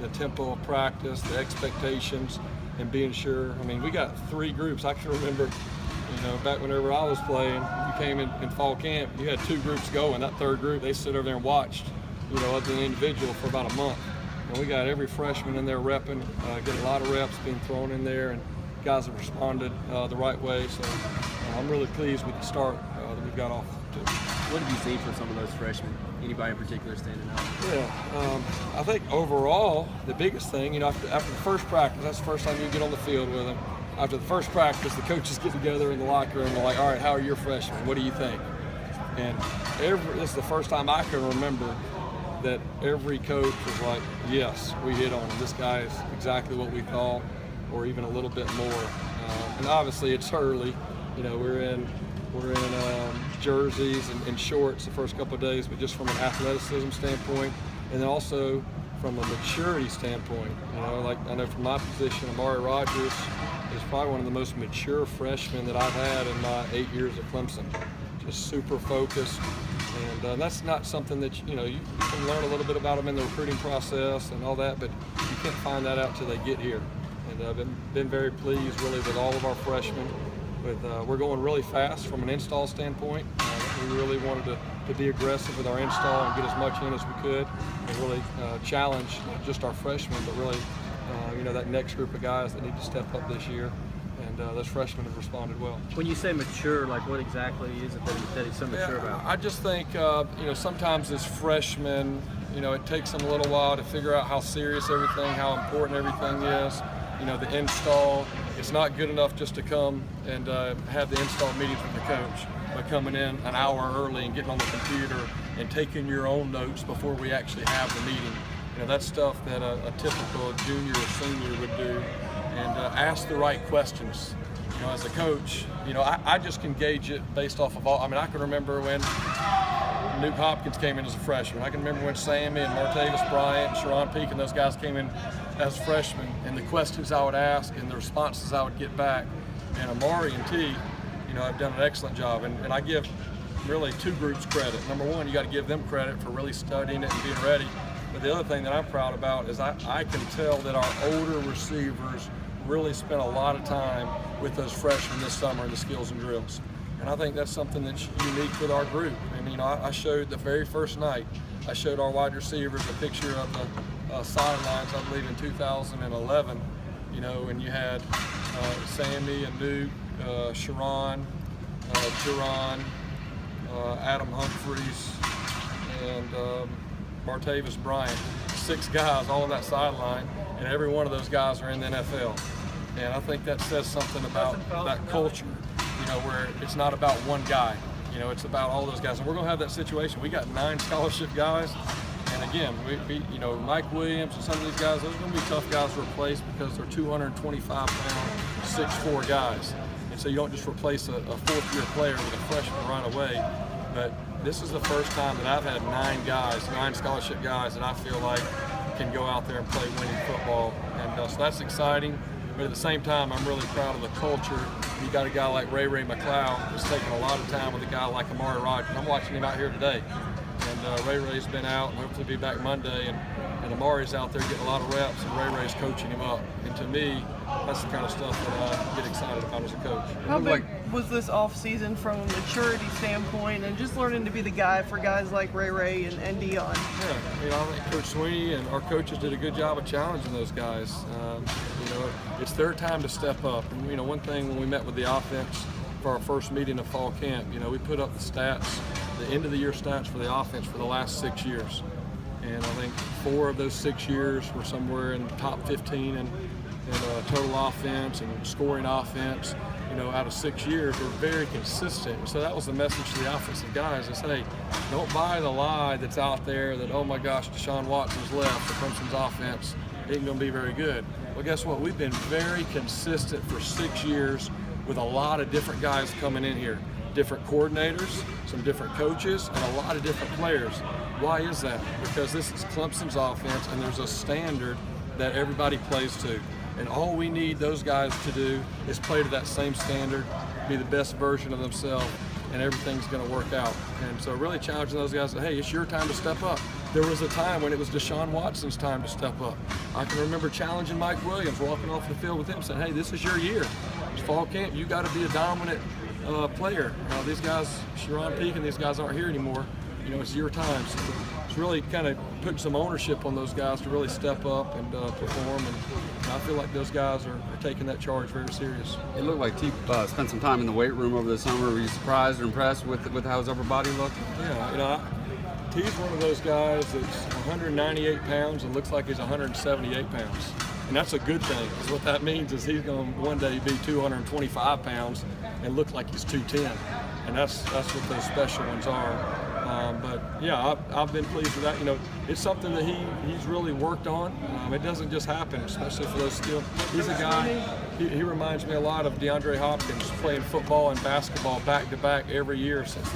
the tempo of practice, the expectations, and being sure. I mean, we got 3 groups. I can remember, back whenever I was playing, you came in fall camp, you had 2 groups going. That 3rd group, they stood over there and watched, as an individual for about a month. And we got every freshman in there repping, getting a lot of reps being thrown in there, and guys have responded the right way. So I'm really pleased with the start that we've got off to. What have you seen from some of those freshmen? Anybody in particular standing out? Yeah, I think overall, the biggest thing, after the first practice, that's the first time you get on the field with them. After the first practice, the coaches get together in the locker room and they're like, all right, how are your freshmen? What do you think? And this is the first time I can remember that every coach was like, yes, we hit on him. This guy is exactly what we thought, or even a little bit more. And obviously it's early. We're in jerseys and shorts the first couple of days, but just from an athleticism standpoint, and then also from a maturity standpoint. Like I know from my position, Amari Rogers is probably one of the most mature freshmen that I've had in my 8 years at Clemson. Just super focused, and that's not something that you can learn a little bit about them in the recruiting process and all that, but you can't find that out till they get here. And I've been very pleased really with all of our freshmen. We're going really fast from an install standpoint. We really wanted to be aggressive with our install and get as much in as we could, and really challenge not just our freshmen, but really that next group of guys that need to step up this year. And those freshmen have responded well. When you say mature, like what exactly is it that he's so mature about? I just think sometimes as freshmen, it takes them a little while to figure out how serious everything, how important everything is. The install, it's not good enough just to come and have the install meetings with the coach, but coming in an hour early and getting on the computer and taking your own notes before we actually have the meeting. That's stuff that a typical junior or senior would do, and ask the right questions. As a coach, I just can gauge it based off of all. I mean, I can remember when Nuke Hopkins came in as a freshman. I can remember when Sammy and Martavis Bryant, Sharon Peak, and those guys came in as freshmen, and the questions I would ask and the responses I would get back. And Amari and T, have done an excellent job. And I give really 2 groups credit. Number one, you got to give them credit for really studying it and being ready. But the other thing that I'm proud about is I can tell that our older receivers really spent a lot of time with those freshmen this summer in the skills and drills. And I think that's something that's unique with our group. And I showed the very first night, I showed our wide receivers a picture of the sidelines, I believe in 2011, and you had Sammy and Nuke, Sharon, Jerron, Adam Humphreys, and Martavis Bryant, 6 guys all on that sideline, and every one of those guys are in the NFL. And I think that says something about that culture, where it's not about one guy, it's about all those guys. And we're going to have that situation. We got 9 scholarship guys, and again, we Mike Williams and some of these guys, those are going to be tough guys to replace because they're 225-pound, 6'4" guys. And so you don't just replace a 4th-year player with a freshman right away. But this is the first time that I've had 9 scholarship guys that I feel like can go out there and play winning football. And so that's exciting. But at the same time, I'm really proud of the culture. You got a guy like Ray McLeod who's taking a lot of time with a guy like Amari Rogers. I'm watching him out here today. And Ray's been out and hopefully be back Monday. And Amari's out there getting a lot of reps, and Ray's coaching him up. And to me, that's the kind of stuff that I get excited about as a coach. How big was this off season from a maturity standpoint and just learning to be the guy for guys like Ray and Dion? Yeah, I think Coach Sweeney and our coaches did a good job of challenging those guys. It's their time to step up. And one thing when we met with the offense for our first meeting of fall camp, we put up the stats, the end of the year stats for the offense for the last 6 years. And I think 4 of those 6 years were somewhere in the top 15 in total offense and scoring offense. Out of 6 years, we're very consistent. So that was the message to the offensive guys is, hey, don't buy the lie that's out there that, oh my gosh, Deshaun Watson's left, the Clemson's offense ain't going to be very good. Well, guess what? We've been very consistent for 6 years with a lot of different guys coming in here. Different coordinators, some different coaches, and a lot of different players. Why is that? Because this is Clemson's offense, and there's a standard that everybody plays to. And all we need those guys to do is play to that same standard, be the best version of themselves, and everything's going to work out. And so really challenging those guys, hey, it's your time to step up. there was a time when it was Deshaun Watson's time to step up. I can remember challenging Mike Williams, walking off the field with him, saying, hey, this is your year. It's fall camp. You got to be a dominant player. These guys, Sharon Peak and these guys aren't here anymore. You know, it's your time. So it's really kind of putting some ownership on those guys to really step up and perform. And I feel like those guys are taking that charge very serious. It looked like Teep spent some time in the weight room over the summer. Were you surprised or impressed with how his upper body looked? Yeah, you know, T's one of those guys that's 198 pounds and looks like he's 178 pounds. And that's a good thing, because what that means is he's going to one day be 225 pounds and look like he's 210. And that's what those special ones are. But yeah, I've been pleased with that. You know, it's something that he's really worked on. It doesn't just happen, especially for those skills. He's a guy, he reminds me a lot of DeAndre Hopkins, playing football and basketball back to back every year since the